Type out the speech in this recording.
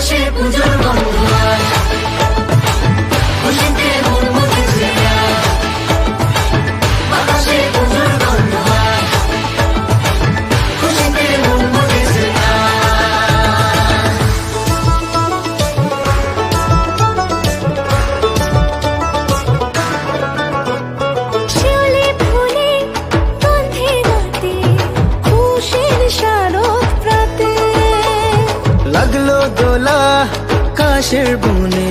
বাতাসে পুজোর গন্ধ আজ, খুশিতে মন মতেছে আজ। বাতাসে পুজোর গন্ধ আজ, খুশিতে মন মতেছে আজ। শিউলি ফুলে গন্ধে রাতে, খুশির শারদ প্রাতে। লাগলো দোলা কাশের বুন